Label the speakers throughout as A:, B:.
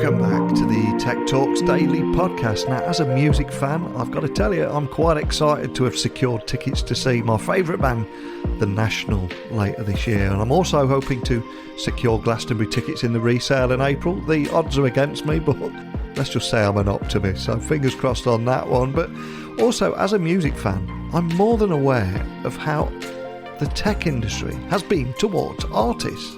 A: Welcome back to the Tech Talks Daily podcast. Now, as a music fan, I've got to tell you, I'm quite excited to have secured tickets to see my favourite band, The National, later this year. And I'm also hoping to secure Glastonbury tickets in the resale in April. The odds are against me, but let's just say I'm an optimist, so fingers crossed on that one. But also, as a music fan, I'm more than aware of how the tech industry has been towards artists.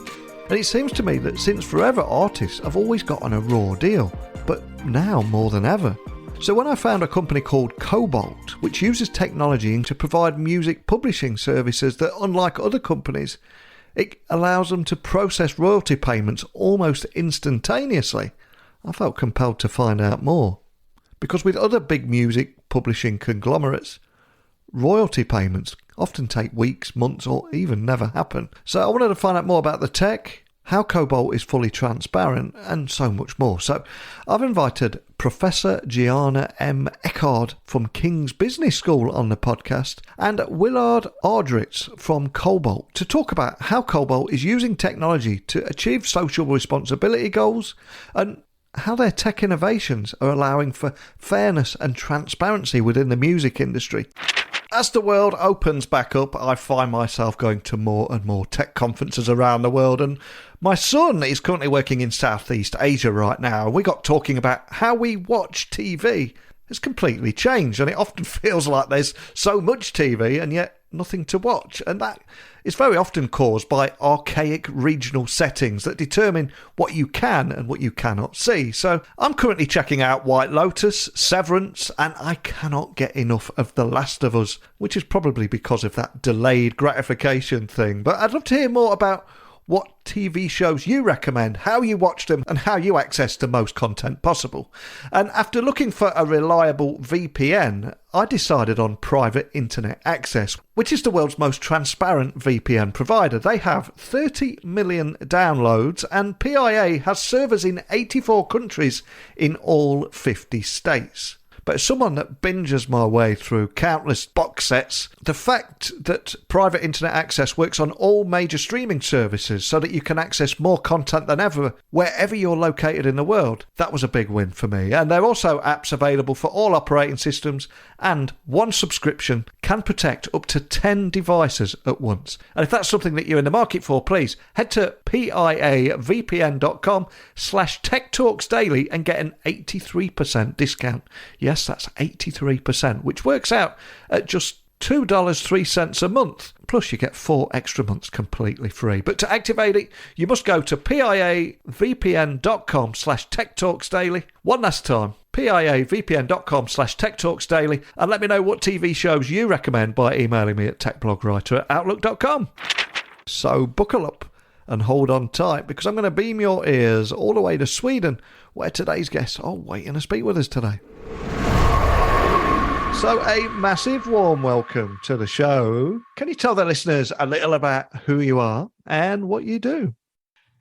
A: And it seems to me that since forever, artists have always gotten a raw deal, but now more than ever. So when I found a company called Kobalt, which uses technology to provide music publishing services that, unlike other companies, it allows them to process royalty payments almost instantaneously, I felt compelled to find out more. Because with other big music publishing conglomerates, royalty payments often take weeks, months, or even never happen. So I wanted to find out more about the tech, how Kobalt is fully transparent, and so much more. So I've invited Professor Giana M Eckhardt from King's Business School on the podcast and Willard Ahdritz from Kobalt to talk about how Kobalt is using technology to achieve social responsibility goals and how their tech innovations are allowing for fairness and transparency within the music industry. As the world opens back up, I find myself going to more and more tech conferences around the world, and my son is currently working in Southeast Asia right now. We got talking about how we watch TV. It's completely changed, and it often feels like there's so much TV and yet nothing to watch, and that is very often caused by archaic regional settings that determine what you can and what you cannot see. So I'm currently checking out White Lotus, Severance, and I cannot get enough of The Last of Us, which is probably because of that delayed gratification thing. But I'd love to hear more about what TV shows you recommend, how you watch them, and how you access the most content possible. And after looking for a reliable VPN, I decided on Private Internet Access, which is the world's most transparent VPN provider. They have 30 million downloads, and PIA has servers in 84 countries in all 50 states. But as someone that binges my way through countless box sets, the fact that Private Internet Access works on all major streaming services so that you can access more content than ever, wherever you're located in the world, that was a big win for me. And there are also apps available for all operating systems, and one subscription can protect up to 10 devices at once. And if that's something that you're in the market for, please head to piavpn.com/techtalksdaily and get an 83% discount. Yes, that's 83%, which works out at just $2.03 a month. Plus, you get 4 extra months completely free. But to activate it, you must go to piavpn.com/techtalksdaily. One last time, piavpn.com/techtalksdaily, and let me know what TV shows you recommend by emailing me at techblogwriter@outlook.com. So buckle up and hold on tight, because I'm going to beam your ears all the way to Sweden, where today's guests are waiting to speak with us today. So a massive warm welcome to the show. Can you tell the listeners a little about who you are and what you do?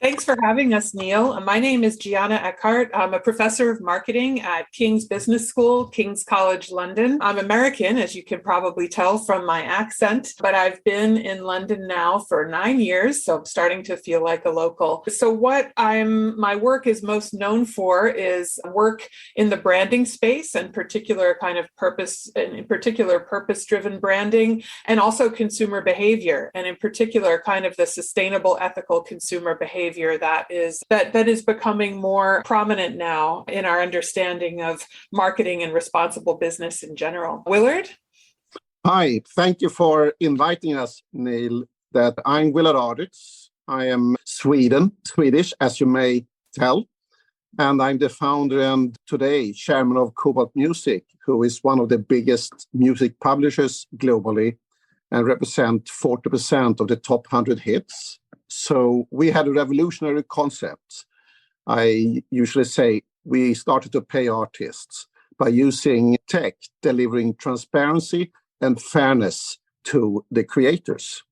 B: Thanks for having us, Neil. My name is Giana Eckhardt. I'm a professor of marketing at King's Business School, King's College London. I'm American, as you can probably tell from my accent, but I've been in London now for 9 years, so I'm starting to feel like a local. So what my work is most known for is work in the branding space, and particular kind of purpose-driven branding, and also consumer behavior, and in particular kind of the sustainable, ethical consumer behavior that is becoming more prominent now in our understanding of marketing and responsible business in general. Willard?
C: Hi, thank you for inviting us, Neil. I'm Willard Ahdritz. I am Swedish, as you may tell, and I'm the founder and today chairman of Kobalt Music, who is one of the biggest music publishers globally and represent 40% of the top 100 hits. So we had a revolutionary concept. I usually say we started to pay artists by using tech, delivering transparency and fairness to the creators.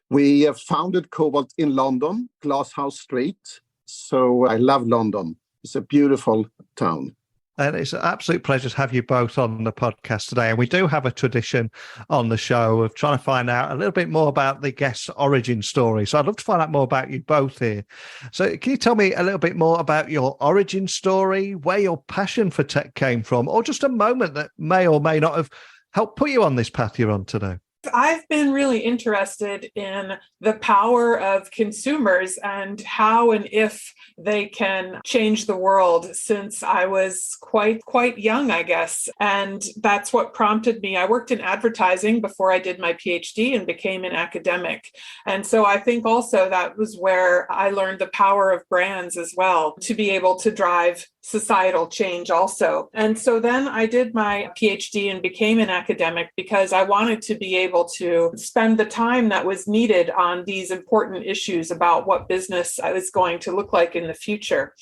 C: We founded Kobalt in London, Glasshouse Street. So I love London. It's a beautiful town.
A: And it's an absolute pleasure to have you both on the podcast today. And we do have a tradition on the show of trying to find out a little bit more about the guest's origin story. So I'd love to find out more about you both here. So can you tell me a little bit more about your origin story, where your passion for tech came from, or just a moment that may or may not have helped put you on this path you're on today?
B: I've been really interested in the power of consumers and how and if they can change the world since I was quite young, I guess. And that's what prompted me. I worked in advertising before I did my PhD and became an academic. And so I think also that was where I learned the power of brands as well, to be able to drive societal change also. And so then I did my PhD and became an academic because I wanted to be able to spend the time that was needed on these important issues about what business is going to look like in the future.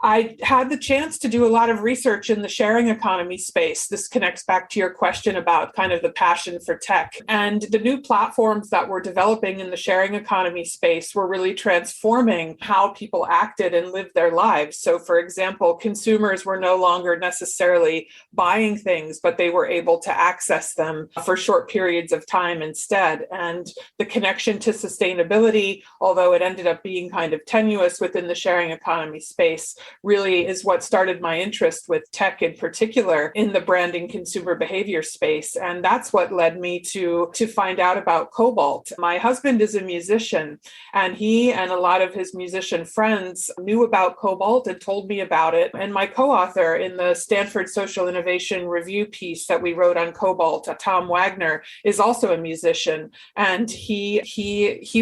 B: I had the chance to do a lot of research in the sharing economy space. This connects back to your question about kind of the passion for tech. And the new platforms that were developing in the sharing economy space were really transforming how people acted and lived their lives. So, for example, consumers were no longer necessarily buying things, but they were able to access them for short periods of time instead. And the connection to sustainability, although it ended up being kind of tenuous within the sharing economy space, really is what started my interest with tech in particular in the branding consumer behavior space. And that's what led me to find out about Kobalt. My husband is a musician, and he and a lot of his musician friends knew about Kobalt and told me about it. And my co-author in the Stanford Social Innovation Review piece that we wrote on Kobalt, Tom Wagner, is also a musician. And he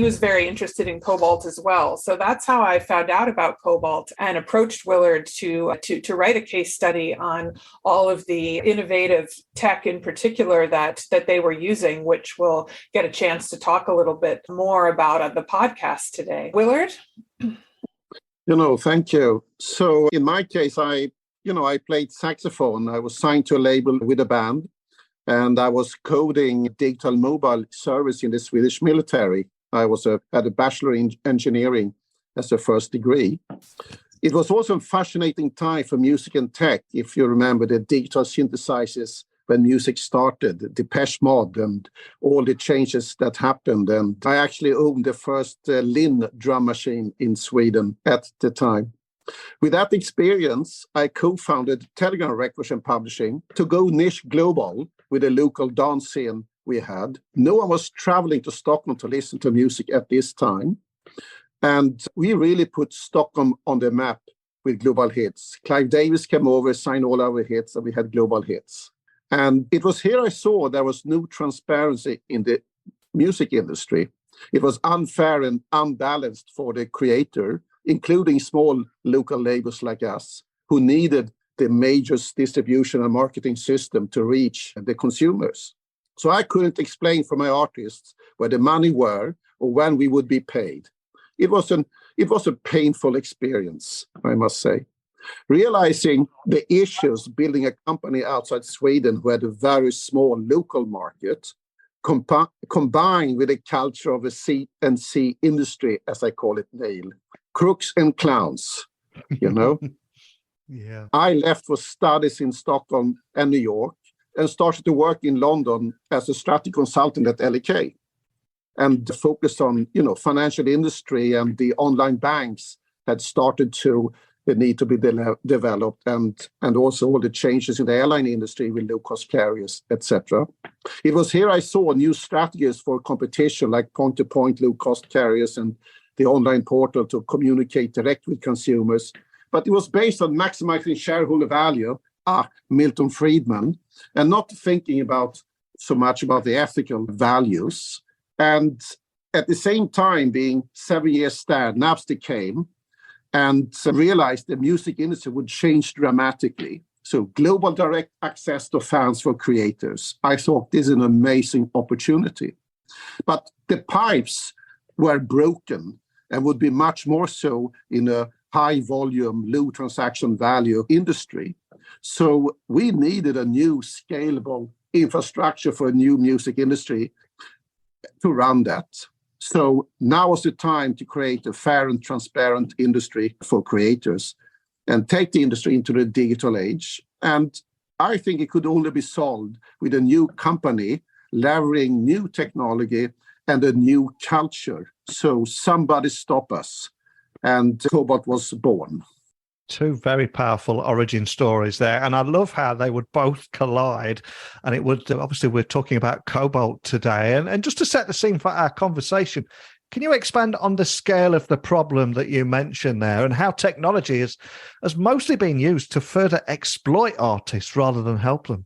B: was very interested in Kobalt as well. So that's how I found out about Kobalt and approached Willard to write a case study on all of the innovative tech in particular that they were using, which we'll get a chance to talk a little bit more about on the podcast today. Willard?
C: Thank you. So in my case, I played saxophone. I was signed to a label with a band, and I was coding digital mobile service in the Swedish military. I had a bachelor in engineering as a first degree. It was also a fascinating time for music and tech, if you remember the digital synthesizers when music started, Depeche Mode, and all the changes that happened. And I actually owned the first Linn drum machine in Sweden at the time. With that experience, I co-founded Telegram Records and Publishing to go niche global with a local dance scene we had. No one was traveling to Stockholm to listen to music at this time. And we really put Stockholm on the map with global hits. Clive Davis came over, signed all our hits, and we had global hits. And it was here I saw there was no transparency in the music industry. It was unfair and unbalanced for the creator, including small local labels like us, who needed the major distribution and marketing system to reach the consumers. So I couldn't explain for my artists where the money were or when we would be paid. It was a painful experience, I must say. Realizing the issues building a company outside Sweden who had a very small local market, combined with a culture of a C&C industry, as I call it, Neil, crooks and clowns,
A: Yeah.
C: I left for studies in Stockholm and New York and started to work in London as a strategy consultant at LEK. And focused on, financial industry, and the online banks had started to need to be developed, and also all the changes in the airline industry with low-cost carriers, etc. It was here I saw new strategies for competition, like point-to-point low-cost carriers and the online portal to communicate direct with consumers. But it was based on maximizing shareholder value, Milton Friedman, and not thinking so much about the ethical values. And at the same time, being 7 years there, Napster came and realized the music industry would change dramatically. So global direct access to fans for creators. I thought this is an amazing opportunity. But the pipes were broken and would be much more so in a high volume, low transaction value industry. So we needed a new scalable infrastructure for a new music industry to run that. So now is the time to create a fair and transparent industry for creators and take the industry into the digital age. And I think it could only be solved with a new company, leveraging new technology and a new culture. So somebody stop us. And Kobalt was born.
A: Two very powerful origin stories there. And I love how they would both collide. And it would, obviously, we're talking about Kobalt today. And just to set the scene for our conversation, can you expand on the scale of the problem that you mentioned there and how technology has mostly been used to further exploit artists rather than help them?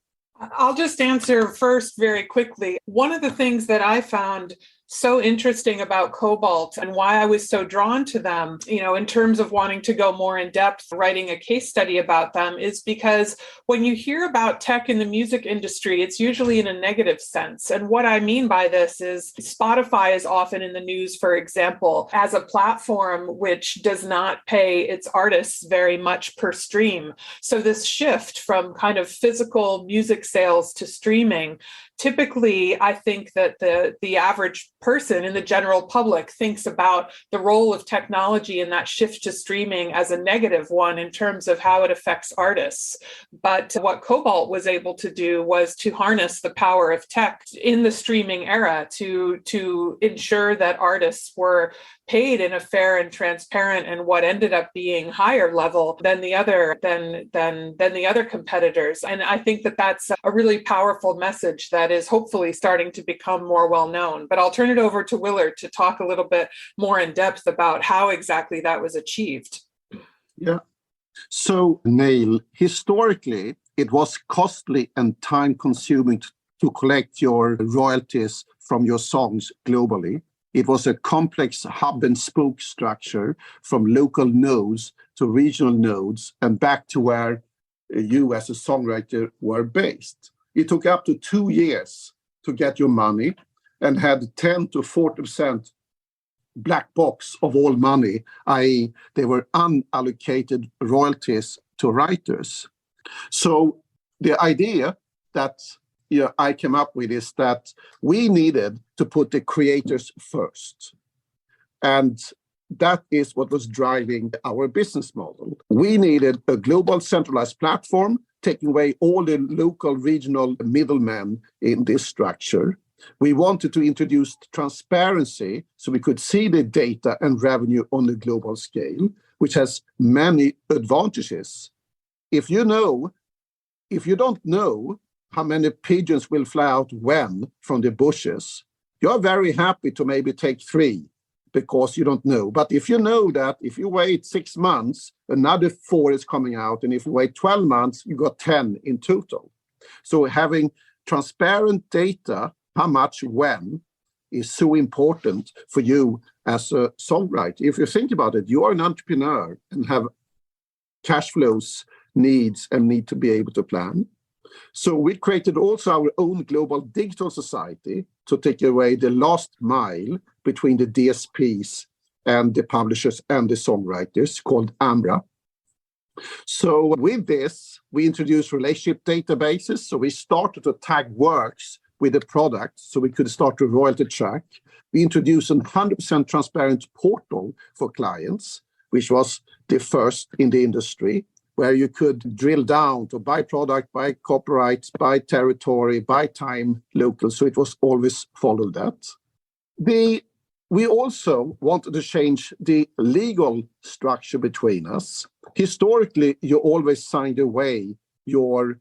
B: I'll just answer first very quickly. One of the things that I found so interesting about Kobalt and why I was so drawn to them, in terms of wanting to go more in depth, writing a case study about them, is because when you hear about tech in the music industry, it's usually in a negative sense. And what I mean by this is Spotify is often in the news, for example, as a platform which does not pay its artists very much per stream. So this shift from kind of physical music sales to streaming, typically, I think that the average person in the general public thinks about the role of technology in that shift to streaming as a negative one in terms of how it affects artists. But what Kobalt was able to do was to harness the power of tech in the streaming era to ensure that artists were paid in a fair and transparent and what ended up being higher level than the other competitors. And I think that that's a really powerful message that is hopefully starting to become more well known. But I'll turn it over to Willard to talk a little bit more in depth about how exactly that was achieved.
C: Yeah. So, Neil, historically, it was costly and time-consuming to collect your royalties from your songs globally. It was a complex hub and spoke structure from local nodes to regional nodes and back to where you as a songwriter were based. It took up to 2 years to get your money and had 10 to 40% black box of all money, i.e. they were unallocated royalties to writers. So the idea that I came up with is that we needed to put the creators first. And that is what was driving our business model. We needed a global centralized platform, taking away all the local, regional middlemen in this structure. We wanted to introduce transparency so we could see the data and revenue on a global scale, which has many advantages. If you don't know how many pigeons will fly out when from the bushes, you're very happy to maybe take 3 because you don't know. But if you know that if you wait 6 months, another 4 is coming out, and if you wait 12 months, you got 10 in total. So having transparent data, how much when, is so important for you as a songwriter. If you think about it, you are an entrepreneur and have cash flows, needs, and need to be able to plan. So we created also our own global digital society to take away the last mile between the DSPs and the publishers and the songwriters, called AMRA. So with this, we introduced relationship databases. So we started to tag works with the product so we could start to royalty track. We introduced a 100% transparent portal for clients, which was the first in the industry, where you could drill down to by product, by copyright, by territory, by time, local. So it was always follow that. We also wanted to change the legal structure between us. Historically, you always signed away your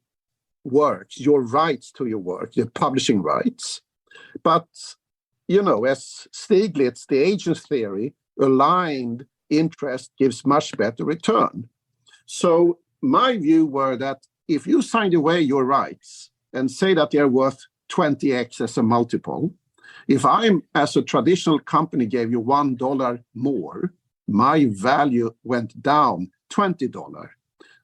C: works, your rights to your work, your publishing rights. But, as Stiglitz, the agent's theory, aligned interest gives much better return. So my view were that if you signed away your rights and say that they're worth 20x as a multiple, if I'm, as a traditional company, gave you $1 more, my value went down $20.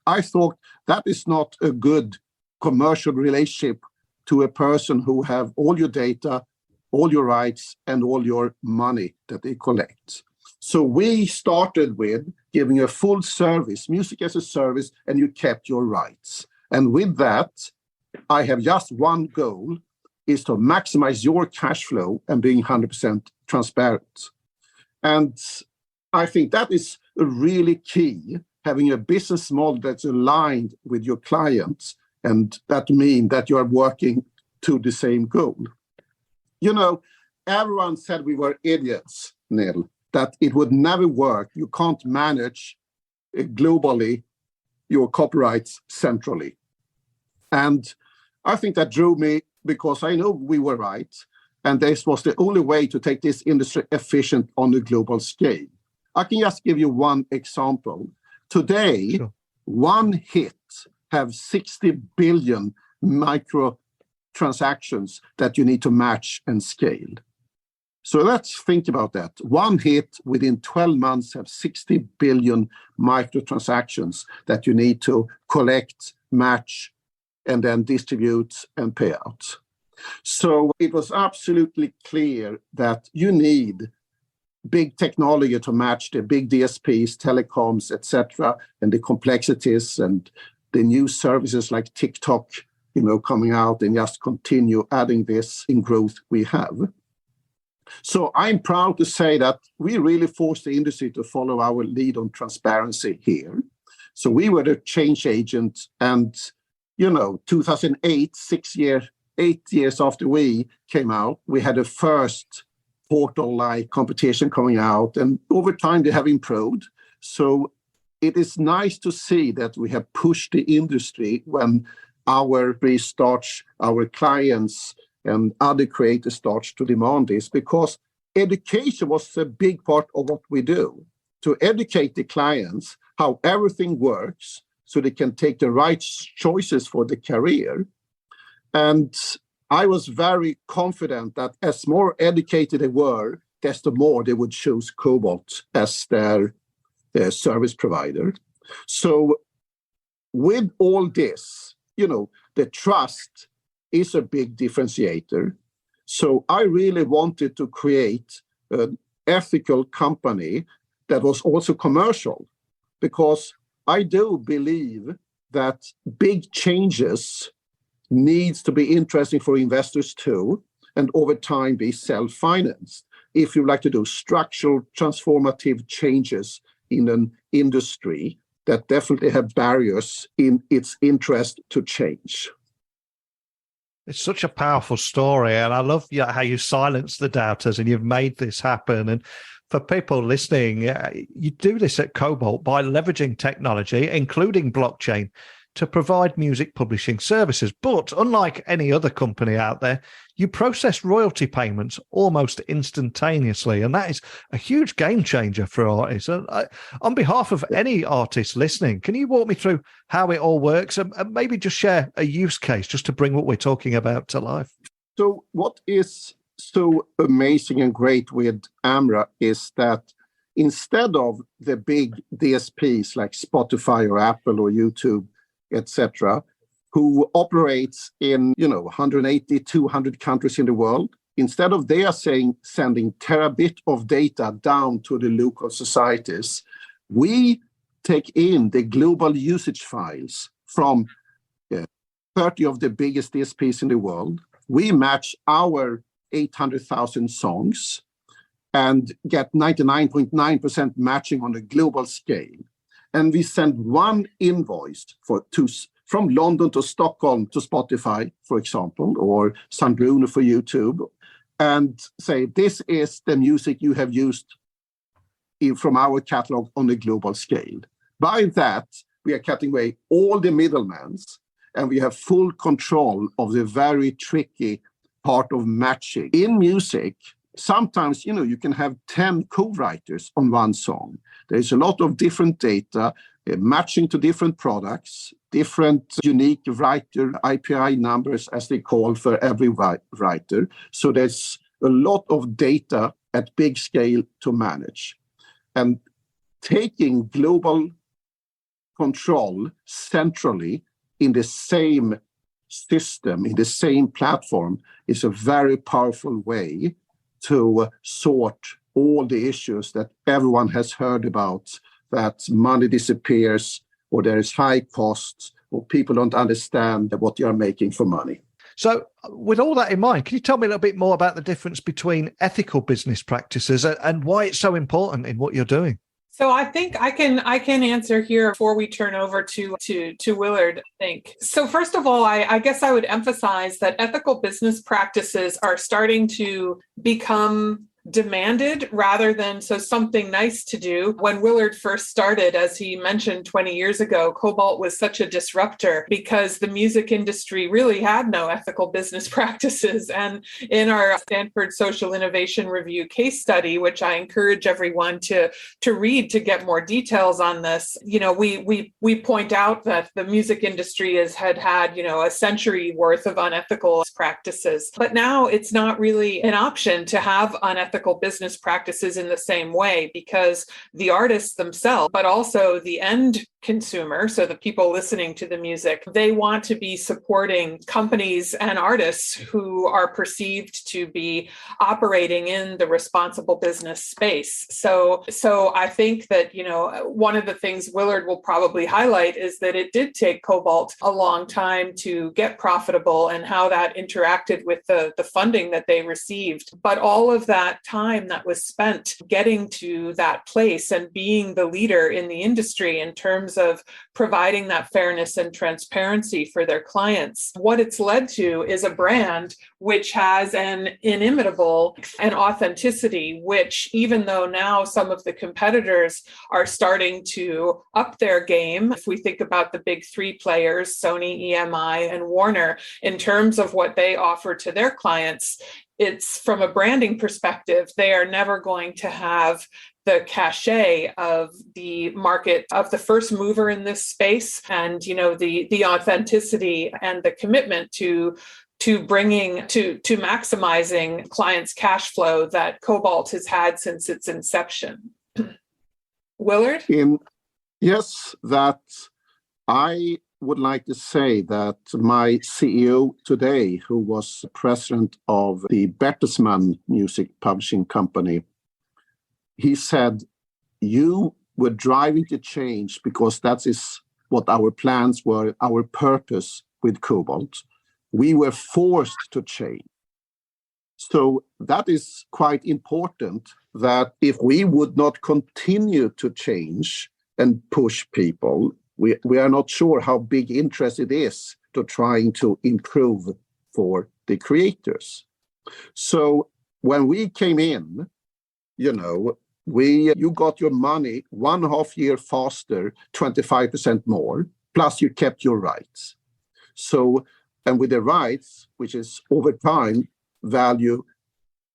C: I thought that is not a good commercial relationship to a person who have all your data, all your rights, and all your money that they collect. So we started with giving a full service, music as a service, and you kept your rights. And with that, I have just one goal, is to maximize your cash flow and being 100% transparent. And I think that is really key, having a business model that's aligned with your clients, and that means that you are working to the same goal. You know, everyone said we were idiots, Neil, that it would never work. You can't manage globally your copyrights centrally. And I think that drew me because I know we were right. And this was the only way to take this industry efficient on a global scale. I can just give you one example. Today, sure. One hit have 60 billion micro transactions that you need to match and scale. So let's think about that. One hit within 12 months have 60 billion microtransactions that you need to collect, match, and then distribute and pay out. So it was absolutely clear that you need big technology to match the big DSPs, telecoms, etc., and the complexities and the new services like TikTok, coming out and just continue adding this in growth we have. So I'm proud to say that we really forced the industry to follow our lead on transparency here. So we were the change agent, and 2008, 8 years after we came out, we had a first portal-like competition coming out, and over time they have improved. So it is nice to see that we have pushed the industry when our restarts, our clients and other creators starts to demand this, because education was a big part of what we do, to educate the clients how everything works so they can take the right choices for the career. And I was very confident that as more educated they were, desto more they would choose Kobalt as their service provider. So with all this, the trust is a big differentiator. So I really wanted to create an ethical company that was also commercial, because I do believe that big changes needs to be interesting for investors too, and over time be self-financed. If you like to do structural transformative changes in an industry that definitely have barriers in its interest to change.
A: It's such a powerful story, and I love how you silence the doubters and you've made this happen. And for people listening, you do this at Kobalt by leveraging technology, including blockchain, to provide music publishing services. But unlike any other company out there, you process royalty payments almost instantaneously. And that is a huge game changer for artists. And on behalf of any artist listening, can you walk me through how it all works and maybe just share a use case just to bring what we're talking about to life?
C: So what is so amazing and great with AMRA is that instead of the big DSPs like Spotify or Apple or YouTube, etc., who operates in 180, 200 countries in the world, instead of they are sending terabit of data down to the local societies, we take in the global usage files from 30 of the biggest DSPs in the world. We match our 800,000 songs and get 99.9% matching on a global scale. And we send one invoice from London to Stockholm to Spotify, for example, or San Bruno for YouTube, and say, this is the music you have used from our catalog on a global scale. By that, we are cutting away all the middlemen, and we have full control of the very tricky part of matching. In music, sometimes, you can have 10 co-writers on one song. There's a lot of different data, matching to different products, different unique writer IPI numbers, as they call for every writer. So there's a lot of data at big scale to manage. And taking global control centrally in the same system, in the same platform, is a very powerful way to sort all the issues that everyone has heard about, that money disappears, or there is high costs, or people don't understand what you are making for money.
A: So with all that in mind, can you tell me a little bit more about the difference between ethical business practices and why it's so important in what you're doing?
B: So I think I can answer here before we turn over to Willard, I think. So first of all, I guess I would emphasize that ethical business practices are starting to become demanded rather than something nice to do. When Willard first started, as he mentioned 20 years ago, Kobalt was such a disruptor because the music industry really had no ethical business practices. And in our Stanford Social Innovation Review case study, which I encourage everyone to read to get more details on this, we point out that the music industry had a century worth of unethical practices. But now it's not really an option to have unethical business practices in the same way, because the artists themselves, but also the end consumer, so the people listening to the music, they want to be supporting companies and artists who are perceived to be operating in the responsible business space. So I think that, one of the things Willard will probably highlight is that it did take Kobalt a long time to get profitable and how that interacted with the funding that they received. But all of that time that was spent getting to that place and being the leader in the industry in terms of providing that fairness and transparency for their clients, what it's led to is a brand which has an inimitable and authenticity, which, even though now some of the competitors are starting to up their game, if we think about the big three players, Sony, EMI, and Warner, in terms of what they offer to their clients, it's from a branding perspective, they are never going to have the cachet of the market, of the first mover in this space, and the authenticity and the commitment to maximizing clients' cash flow that Kobalt has had since its inception. Willard?
C: Yes, that I would like to say that my CEO today, who was president of the Bertelsmann Music Publishing Company, he said, you were driving to change because that is what our plans were, our purpose with Kobalt. We were forced to change. So that is quite important, that if we would not continue to change and push people, we are not sure how big interest it is to trying to improve for the creators. So when we came in, you got your money 1.5 years faster, 25% more, plus you kept your rights. So, and with the rights, which is over time value,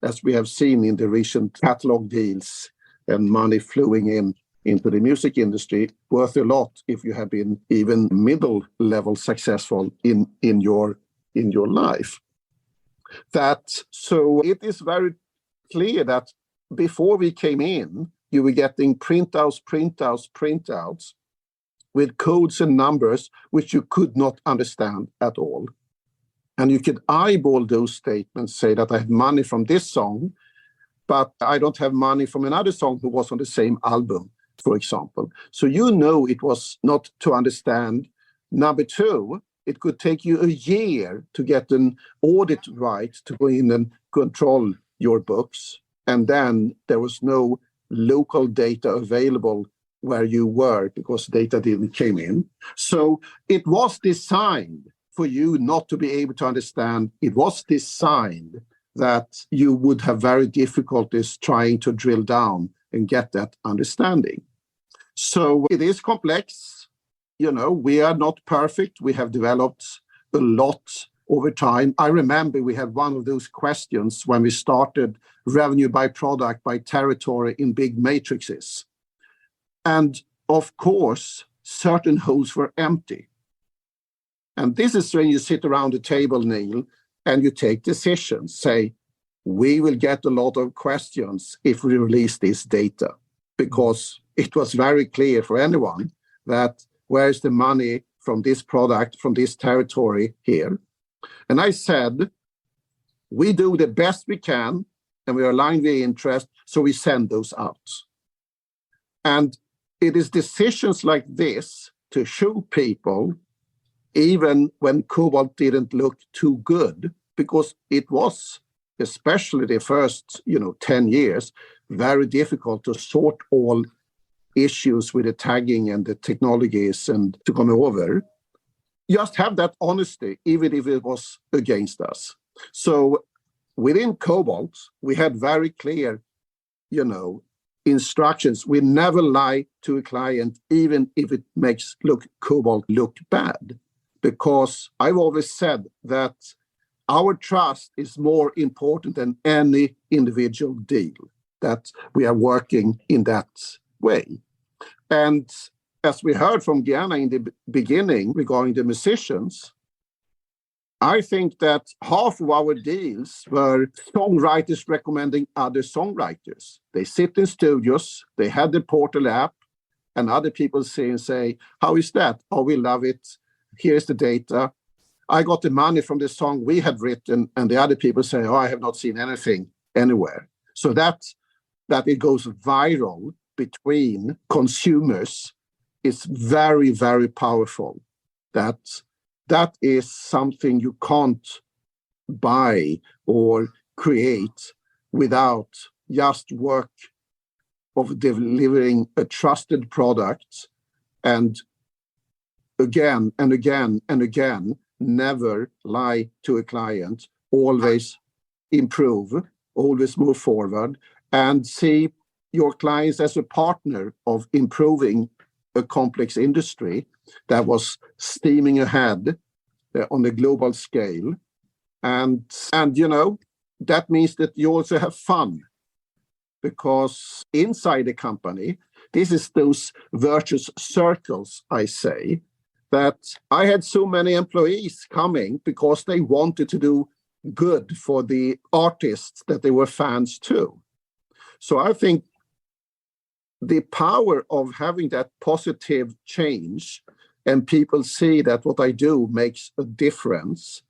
C: as we have seen in the recent catalog deals and money flowing into the music industry, worth a lot if you have been even middle level successful in your life. So it is very clear that before we came in, you were getting printouts with codes and numbers which you could not understand at all. And you could eyeball those statements, say that I have money from this song, but I don't have money from another song who was on the same album, for example. So it was not to understand. Number two, it could take you a year to get an audit right to go in and control your books. And then there was no local data available where you were because data didn't came in. So it was designed for you not to be able to understand. It was designed that you would have very difficulties trying to drill down and get that understanding. So it is complex. We are not perfect. We have developed a lot over time. I remember we had one of those questions when we started revenue by product, by territory in big matrices. And of course, certain holes were empty. And this is when you sit around the table, Neil, and you take decisions. Say, we will get a lot of questions if we release this data, because it was very clear for anyone that where is the money from this product, from this territory here? And I said, we do the best we can, and we are aligned with interest, so we send those out. And it is decisions like this to show people, even when Kobalt didn't look too good, because it was, especially the first 10 years, very difficult to sort all issues with the tagging and the technologies and to come over. Just have that honesty, even if it was against us. So within Kobalt, we had very clear, instructions. We never lie to a client, even if it makes Kobalt look bad. Because I've always said that our trust is more important than any individual deal, that we are working in that way. And as we heard from Giana in the beginning regarding the musicians, I think that half of our deals were songwriters recommending other songwriters. They sit in studios, they had the portal app, and other people say, how is that? Oh, we love it. Here's the data. I got the money from the song we had written, and the other people say, oh, I have not seen anything anywhere. So that it goes viral between consumers is very, very powerful. That is something you can't buy or create without just work of delivering a trusted product and again and again and again, never lie to a client, always improve, always move forward, and see your clients as a partner of improving a complex industry that was steaming ahead on a global scale. And that means that you also have fun, because inside the company, this is those virtuous circles, I say, that I had so many employees coming because they wanted to do good for the artists that they were fans to. So I think the power of having that positive change and people see that what I do makes a difference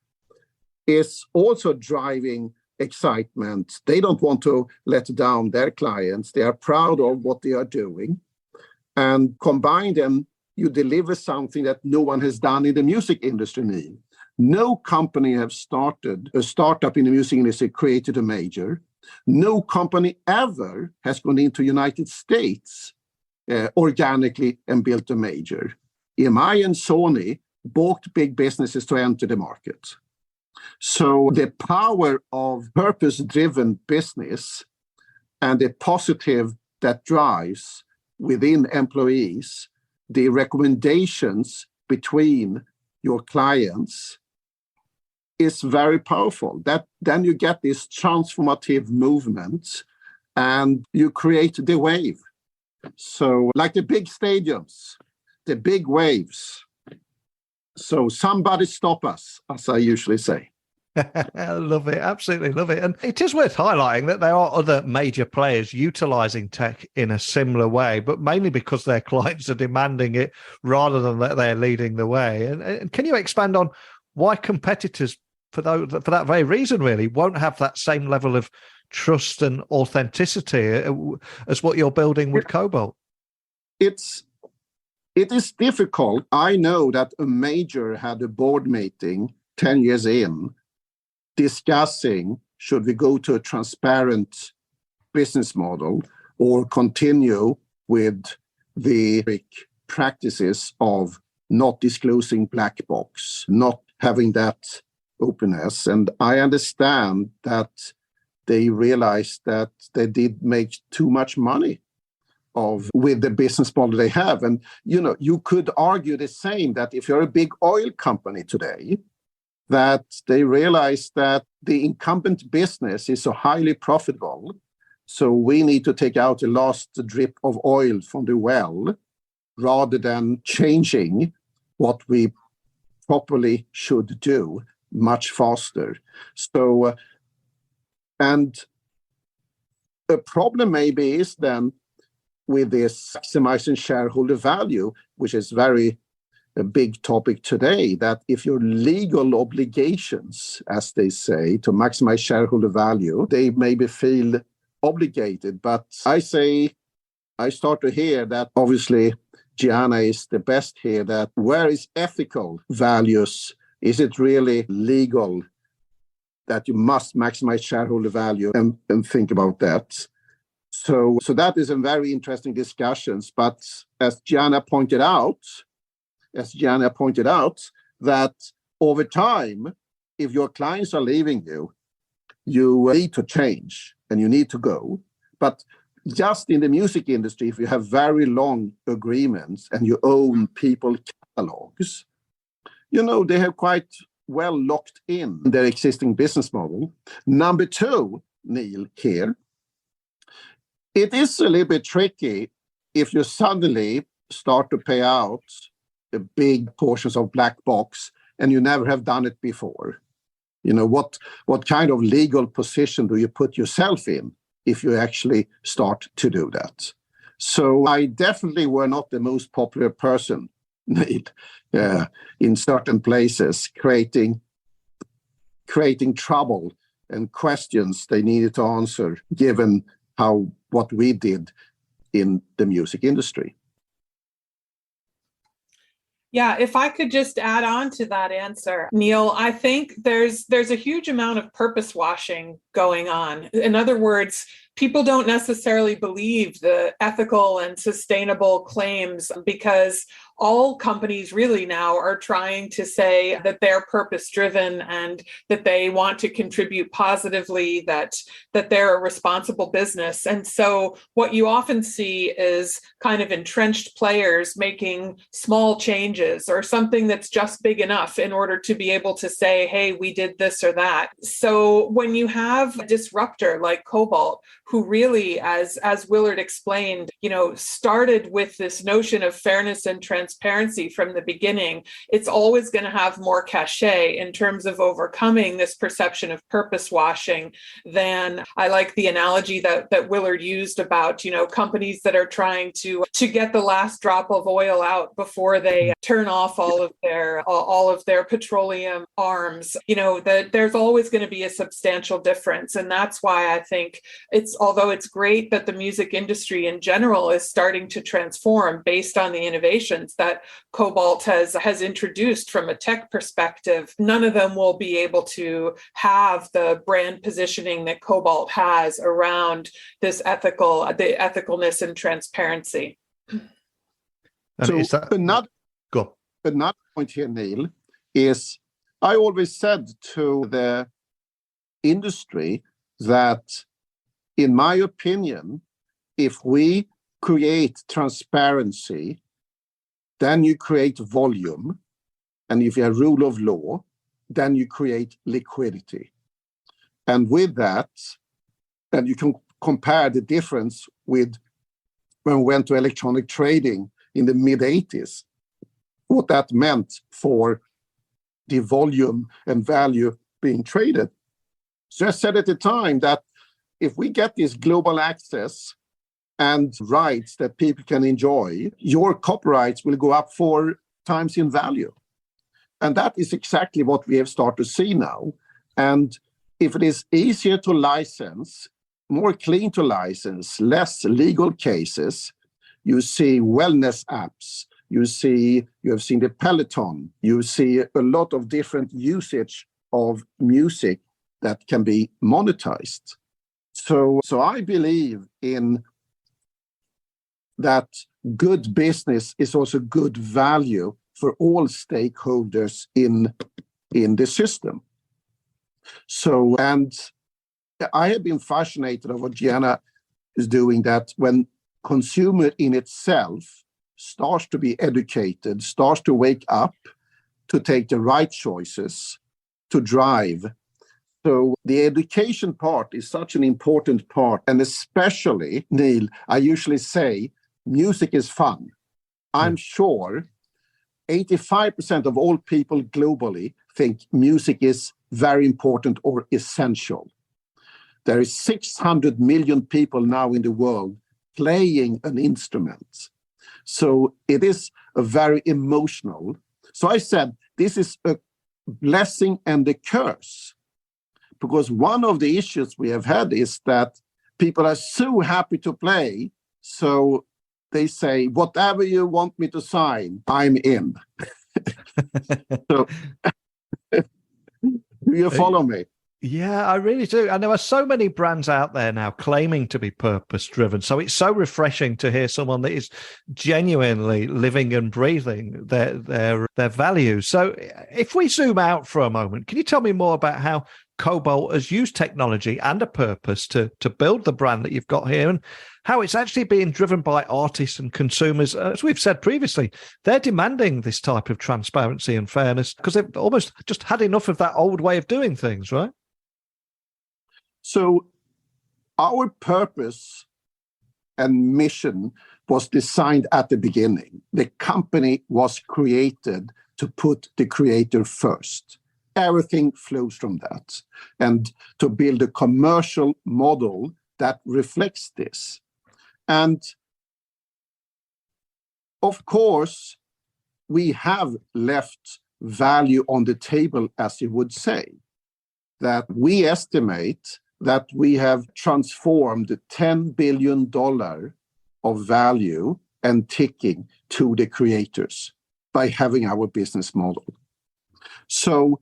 C: is also driving excitement. They don't want to let down their clients. They are proud of what they are doing. And combine them, you deliver something that no one has done in the music industry, Neil. No company has started a startup in the music industry, created a major. No company ever has gone into United States organically and built a major. EMI and Sony bought big businesses to enter the market. So the power of purpose-driven business and the positive that drives within employees, the recommendations between your clients is very powerful. That then you get this transformative movement and you create the wave. So like the big stadiums, the big waves. So somebody stop us, as I usually say.
A: I love it. Absolutely love it. And it is worth highlighting that there are other major players utilizing tech in a similar way, but mainly because their clients are demanding it rather than that they're leading the way. And can you expand on why competitors, for that very reason, really, won't have that same level of trust and authenticity as what you're building with Kobalt?
C: It is difficult. I know that a major had a board meeting 10 years in, discussing should we go to a transparent business model or continue with the practices of not disclosing black box, not having that openness. And I understand that they realized that they did make too much money with the business model they have. And, you could argue the same, that if you're a big oil company today, that they realize that the incumbent business is so highly profitable, so we need to take out the last drip of oil from the well rather than changing what we properly should do much faster. So, and a problem maybe is then with this maximizing shareholder value, which is a big topic today, that if your legal obligations, as they say, to maximize shareholder value, they maybe feel obligated. But I start to hear that obviously Giana is the best here, that where is ethical values? Is it really legal that you must maximize shareholder value and think about that? So that is a very interesting discussions. But as Giana pointed out, that over time, if your clients are leaving you, you need to change and you need to go. But just in the music industry, if you have very long agreements and you own people catalogs, they have quite well locked in their existing business model. Number two, Neil, here, it is a little bit tricky if you suddenly start to pay out the big portions of black box and you never have done it before. What kind of legal position do you put yourself in if you actually start to do that? So I definitely were not the most popular person, Neil, in certain places, creating trouble and questions they needed to answer, given what we did in the music industry.
B: Yeah, if I could just add on to that answer, Neil, I think there's a huge amount of purpose washing going on. In other words, people don't necessarily believe the ethical and sustainable claims because all companies really now are trying to say that they're purpose-driven and that they want to contribute positively, that they're a responsible business. And so what you often see is kind of entrenched players making small changes or something that's just big enough in order to be able to say, hey, we did this or that. So when you have a disruptor like Kobalt, who really, as Willard explained, started with this notion of fairness and transparency from the beginning, it's always going to have more cachet in terms of overcoming this perception of purpose washing than, I like the analogy that Willard used about, companies that are trying to get the last drop of oil out before they turn off all of their petroleum arms. That there's always going to be a substantial difference. And that's why I think although it's great that the music industry in general is starting to transform based on the innovations that Kobalt has introduced from a tech perspective, none of them will be able to have the brand positioning that Kobalt has around this ethicalness and transparency.
A: And
C: so another point here, Neil, is I always said to the industry that, in my opinion, if we create transparency, then you create volume. And if you have rule of law, then you create liquidity. And with that, then you can compare the difference with when we went to electronic trading in the mid-'80s, what that meant for the volume and value being traded. So I said at the time that if we get this global access and rights that people can enjoy, your copyrights will go up 4 times in value. And that is exactly what we have started to see now. And if it is easier to license, more clean to license, less legal cases, you see wellness apps, you have seen the Peloton, you see a lot of different usage of music that can be monetized. So I believe in that good business is also good value for all stakeholders in the system. So, and I have been fascinated of what Giana is doing, that when consumer in itself starts to be educated, starts to wake up, to take the right choices, to drive. So the education part is such an important part. And especially, Neil, I usually say music is fun. I'm sure 85% of all people globally think music is very important or essential. There is 600 million people now in the world playing an instrument. So it is a very emotional. So I said, this is a blessing and a curse. Because one of the issues we have had is that people are so happy to play, so they say, whatever you want me to sign, I'm in. So, do you follow me?
A: Yeah, I really do. And there are so many brands out there now claiming to be purpose-driven. So it's so refreshing to hear someone that is genuinely living and breathing their values. So if we zoom out for a moment, can you tell me more about how Kobalt has used technology and a purpose to build the brand that you've got here, and how it's actually being driven by artists and consumers? As we've said previously, they're demanding this type of transparency and fairness because they've almost just had enough of that old way of doing things, right?
C: So our purpose and mission was designed at the beginning. The company was created to put the creator first. Everything flows from that. And to build a commercial model that reflects this. And of course, we have left value on the table, as you would say, that we estimate that we have transformed $10 billion of value and ticking to the creators by having our business model. So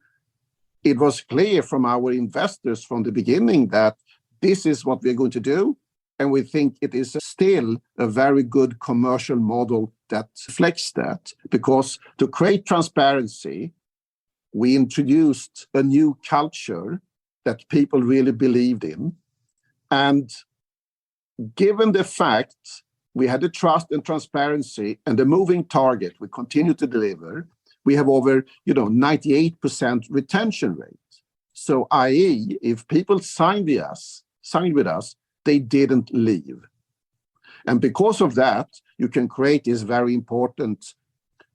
C: it was clear from our investors from the beginning that this is what we're going to do. And we think it is still a very good commercial model that reflects that, because to create transparency, we introduced a new culture that people really believed in. And given the fact we had the trust and transparency and the moving target we continue to deliver, we have over 98% retention rate. So i.e., if people signed with us, they didn't leave. And because of that, you can create this very important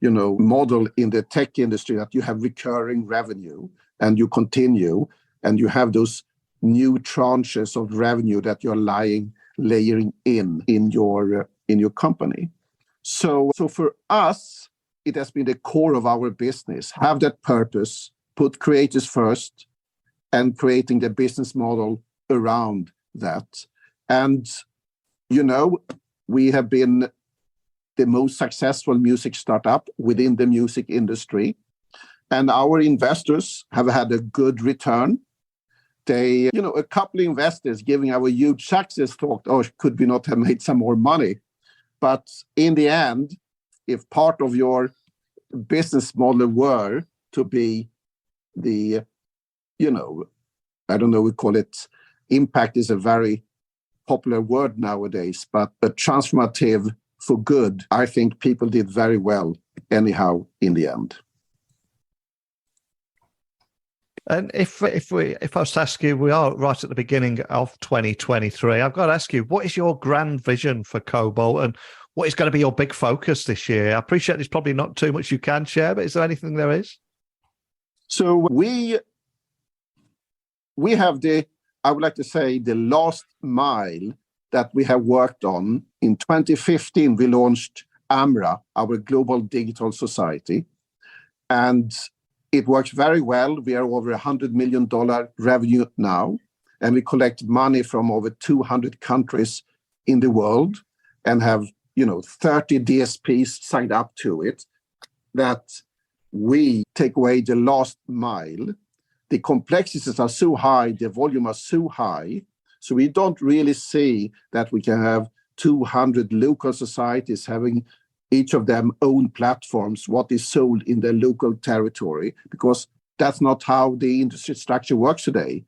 C: model in the tech industry that you have recurring revenue and you continue, and you have those new tranches of revenue that you're layering in your company. So for us, it has been the core of our business. Have that purpose, put creators first, and creating the business model around that. And we have been the most successful music startup within the music industry, and our investors have had a good return. They, a couple of investors giving our huge success thought, could we not have made some more money? But in the end, if part of your business model were to be the, I don't know, we call it, impact is a very popular word nowadays, but a transformative for good, I think people did very well anyhow in the end.
A: And if I was to ask you, we are right at the beginning of 2023. I've got to ask you, what is your grand vision for Kobalt, and what is going to be your big focus this year? I appreciate there's probably not too much you can share, but is there anything there is?
C: So we have I would like to say, the last mile that we have worked on. In 2015, we launched AMRA, our Global Digital Society, and it works very well. We are over $100 million revenue now, and we collect money from over 200 countries in the world and have 30 DSPs signed up to it, that we take away the last mile. The complexities are so high, the volume are so high, so we don't really see that we can have 200 local societies having each of them own platforms, what is sold in their local territory, because that's not how the industry structure works today.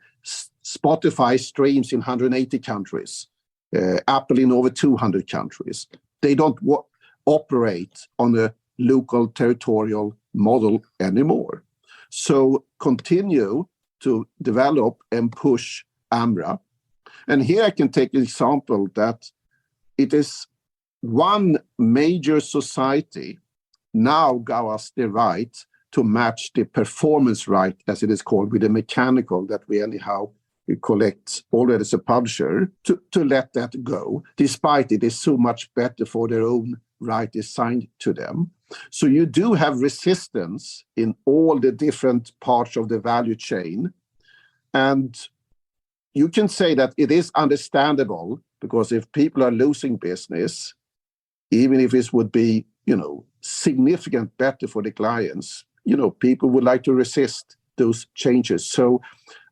C: Spotify streams in 180 countries, Apple in over 200 countries. They don't operate on a local territorial model anymore. So continue to develop and push AMRA. And here I can take an example that it is one major society now got us the right to match the performance right, as it is called, with the mechanical that we collect already as a publisher, to let that go, despite it is so much better for their own right assigned to them. So you do have resistance in all the different parts of the value chain. And you can say that it is understandable, because if people are losing business, even if this would be, significant better for the clients, people would like to resist those changes. So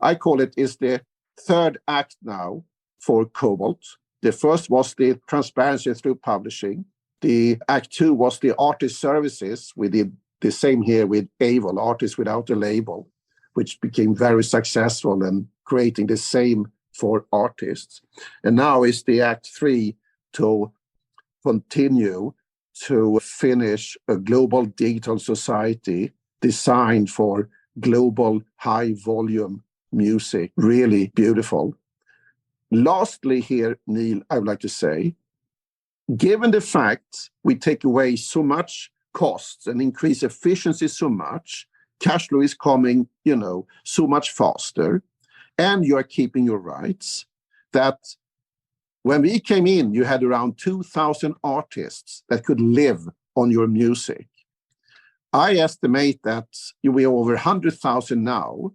C: I call it is the third act now for Kobalt. The first was the transparency through publishing. The act 2 was the artist services. We did the same here with Able, Artists Without a Label, which became very successful and creating the same for artists. And now is the act 3 to continue to finish a global digital society designed for global high volume music. Really beautiful. Lastly here, Neil, I would like to say, given the fact we take away so much costs and increase efficiency so much, cash flow is coming, so much faster, and you are keeping your rights, that when we came in, you had around 2,000 artists that could live on your music. I estimate that you will be over 100,000 now,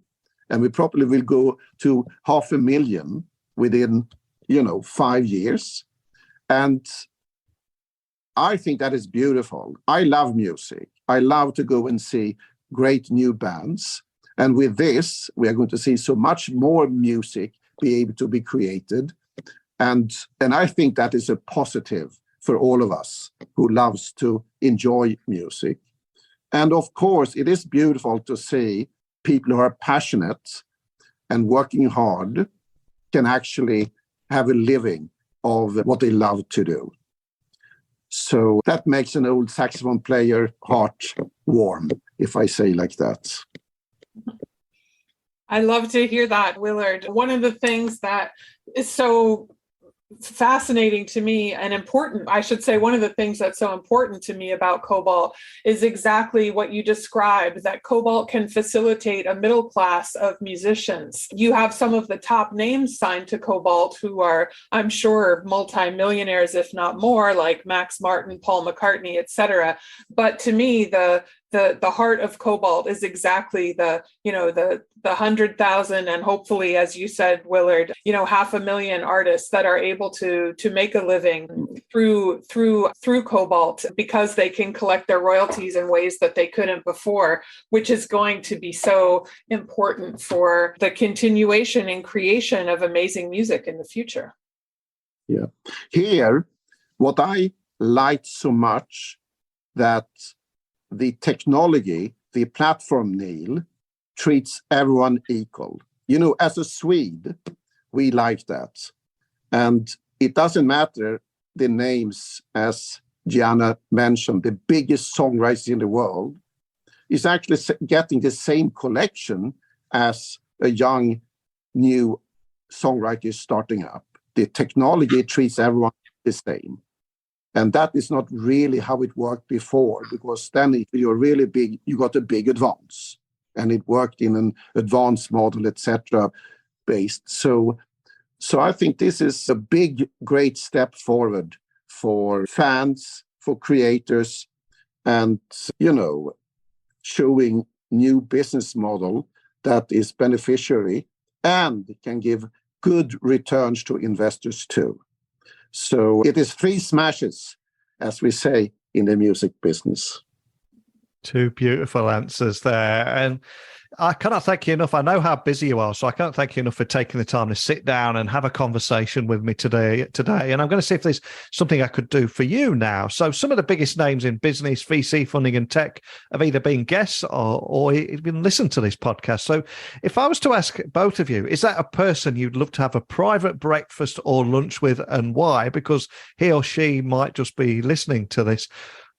C: and we probably will go to 500,000 within, 5 years. And I think that is beautiful. I love music. I love to go and see great new bands. And with this, we are going to see so much more music be able to be created. And I think that is a positive for all of us who loves to enjoy music. And of course, it is beautiful to see people who are passionate and working hard can actually have a living of what they love to do. So that makes an old saxophone player heart warm, if I say like that.
B: I love to hear that, Willard. One of the things that is so fascinating to me and important, I should say, one of the things that's so important to me about Kobalt is exactly what you described, that Kobalt can facilitate a middle class of musicians. You have some of the top names signed to Kobalt who are, I'm sure, multimillionaires, if not more, like Max Martin, Paul McCartney, etc. But to me, the heart of Kobalt is exactly the 100,000 and hopefully, as you said, Willard, 500,000 artists that are able to make a living through Kobalt because they can collect their royalties in ways that they couldn't before, which is going to be so important for the continuation and creation of amazing music in the future.
C: Yeah. Here, what I liked so much that the technology, the platform, Neil, treats everyone equal. As a Swede, we like that. And it doesn't matter the names, as Giana mentioned, the biggest songwriters in the world is actually getting the same collection as a young, new songwriter starting up. The technology treats everyone the same. And that is not really how it worked before, because then if you're really big, you got a big advance. And it worked in an advanced model, etc. based. So I think this is a big, great step forward for fans, for creators, and, showing new business model that is beneficiary and can give good returns to investors too. So it is 3 smashes, as we say in the music business.
A: 2 beautiful answers there. And I cannot thank you enough. I know how busy you are, so I can't thank you enough for taking the time to sit down and have a conversation with me today. And I'm going to see if there's something I could do for you now. So some of the biggest names in business, VC funding and tech have either been guests or even listened to this podcast. So if I was to ask both of you, is that a person you'd love to have a private breakfast or lunch with, and why? Because he or she might just be listening to this.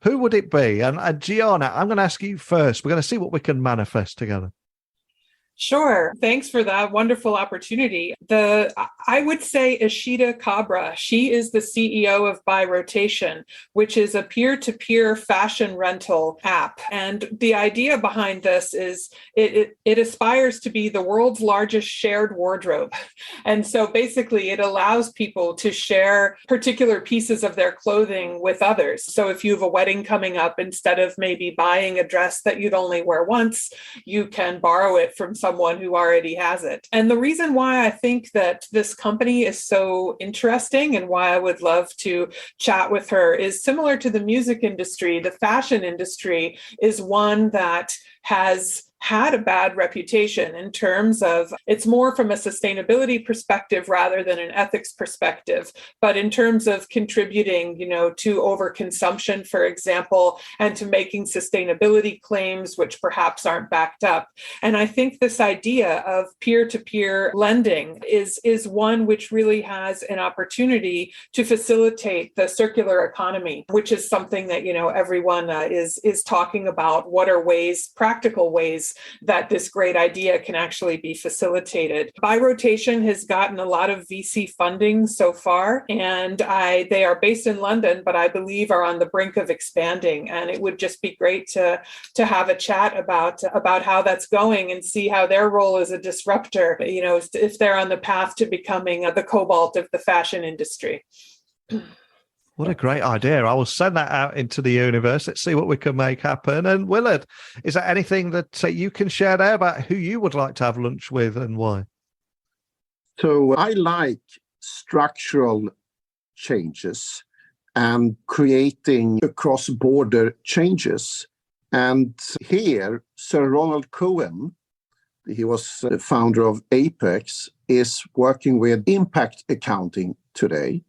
A: Who would it be? And Giana, I'm going to ask you first. We're going to see what we can manifest together.
B: Sure. Thanks for that wonderful opportunity. I would say Ishita Kabra. She is the CEO of By Rotation, which is a peer-to-peer fashion rental app. And the idea behind this is it aspires to be the world's largest shared wardrobe. And so basically it allows people to share particular pieces of their clothing with others. So if you have a wedding coming up, instead of maybe buying a dress that you'd only wear once, you can borrow it from someone who already has it. And the reason why I think that this company is so interesting and why I would love to chat with her is similar to the music industry. The fashion industry is one that has had a bad reputation in terms of it's more from a sustainability perspective rather than an ethics perspective. But in terms of contributing, to overconsumption, for example, and to making sustainability claims which perhaps aren't backed up. And I think this idea of peer-to-peer lending is one which really has an opportunity to facilitate the circular economy, which is something that, everyone is talking about. What are practical ways that this great idea can actually be facilitated? Buy Rotation has gotten a lot of VC funding so far, and they are based in London, but I believe are on the brink of expanding. And it would just be great to have a chat about how that's going and see how their role as a disruptor, if they're on the path to becoming the Kobalt of the fashion industry.
A: What a great idea. I will send that out into the universe. Let's see what we can make happen. And Willard, is there anything that you can share there about who you would like to have lunch with and why?
C: So I like structural changes and creating cross-border changes. And here, Sir Ronald Cohen, he was the founder of Apex, is working with impact accounting today.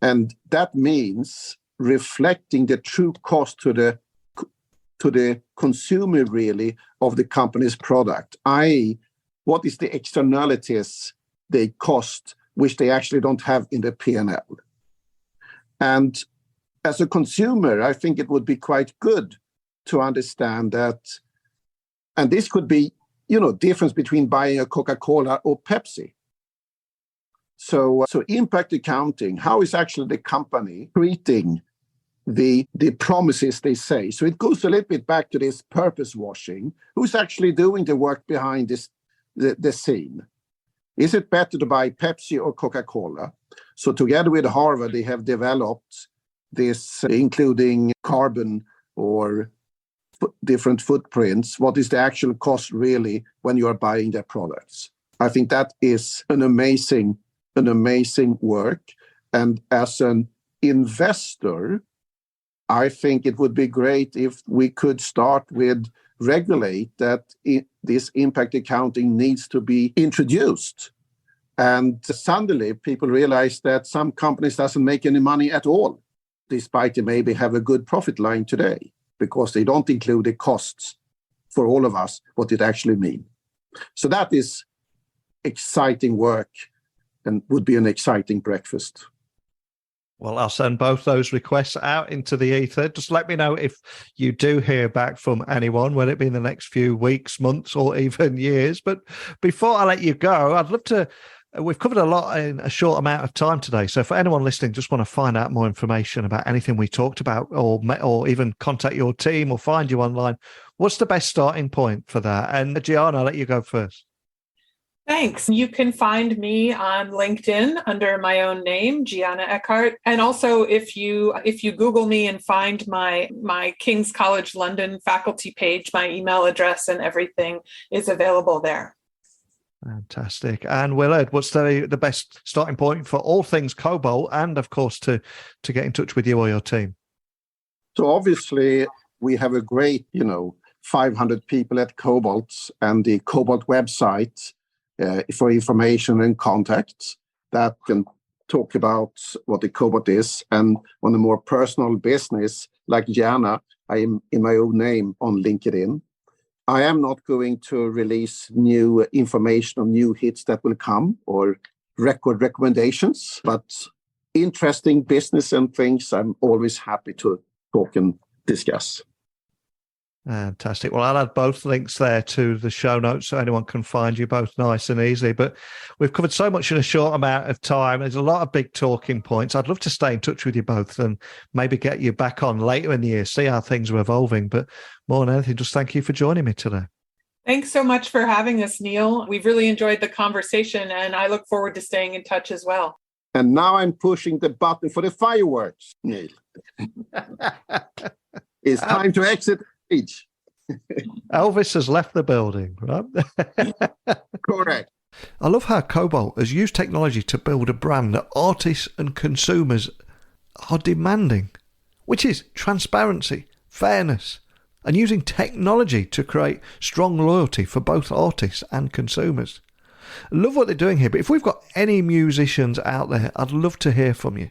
C: And that means reflecting the true cost to the consumer, really, of the company's product, i.e., what is the externalities they cost, which they actually don't have in the P&L. And as a consumer, I think it would be quite good to understand that, and this could be, difference between buying a Coca-Cola or Pepsi. So impact accounting, how is actually the company treating the promises they say? So it goes a little bit back to this purpose washing. Who's actually doing the work behind the scene? Is it better to buy Pepsi or Coca-Cola? So together with Harvard, they have developed this, including carbon or different footprints. What is the actual cost really when you are buying their products? I think that is an amazing work. And as an investor, I think it would be great if we could start with regulate that this impact accounting needs to be introduced. And suddenly people realize that some companies doesn't make any money at all, despite they maybe have a good profit line today, because they don't include the costs for all of us, what it actually means. So that is exciting work and would be an exciting breakfast.
A: Well, I'll send both those requests out into the ether. Just let me know if you do hear back from anyone, whether it be in the next few weeks, months, or even years. But before I let you go, I'd love to, we've covered a lot in a short amount of time today. So for anyone listening, just want to find out more information about anything we talked about, or even contact your team or find you online, what's the best starting point for that? And Giana, I'll let you go first.
B: Thanks. You can find me on LinkedIn under my own name, Giana Eckhardt. And also if you Google me and find my King's College London faculty page, my email address and everything is available there.
A: Fantastic. And Willard, what's the best starting point for all things Kobalt and of course to get in touch with you or your team?
C: So obviously we have a great, 500 people at Kobalt and the Kobalt website for information and contacts that can talk about what the Kobalt is. And on a more personal business, like Giana, I am in my own name on LinkedIn. I am not going to release new information on new hits that will come or record recommendations, but interesting business and things I'm always happy to talk and discuss.
A: Fantastic. Well, I'll add both links there to the show notes so anyone can find you both nice and easy. But we've covered so much in a short amount of time. There's a lot of big talking points. I'd love to stay in touch with you both and maybe get you back on later in the year, see how things are evolving. But more than anything, just thank you for joining me today.
B: Thanks so much for having us, Neil. We've really enjoyed the conversation and I look forward to staying in touch as well.
C: And now I'm pushing the button for the fireworks, Neil. It's time to exit.
A: Elvis has left the building, right?
C: Correct.
A: I love how Kobalt has used technology to build a brand that artists and consumers are demanding, which is transparency, fairness, and using technology to create strong loyalty for both artists and consumers. I love what they're doing here, but if we've got any musicians out there, I'd love to hear from you.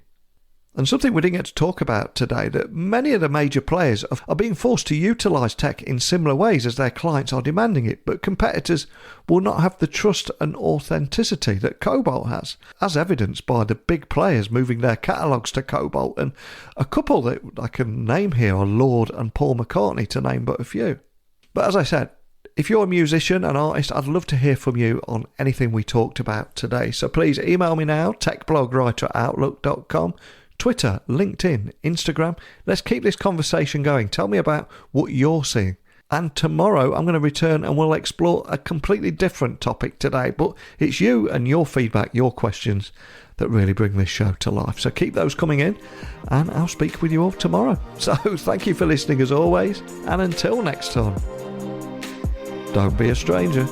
A: And something we didn't get to talk about today, that many of the major players are being forced to utilise tech in similar ways as their clients are demanding it, but competitors will not have the trust and authenticity that Kobalt has, as evidenced by the big players moving their catalogues to Kobalt, and a couple that I can name here are Lorde and Paul McCartney, to name but a few. But as I said, if you're a musician, an artist, I'd love to hear from you on anything we talked about today. So please email me now, techblogwriter@outlook.com, Twitter, LinkedIn, Instagram. Let's keep this conversation going. Tell me about what you're seeing. And tomorrow I'm going to return and we'll explore a completely different topic today. But it's you and your feedback, your questions that really bring this show to life. So keep those coming in and I'll speak with you all tomorrow. So thank you for listening as always. And until next time, don't be a stranger.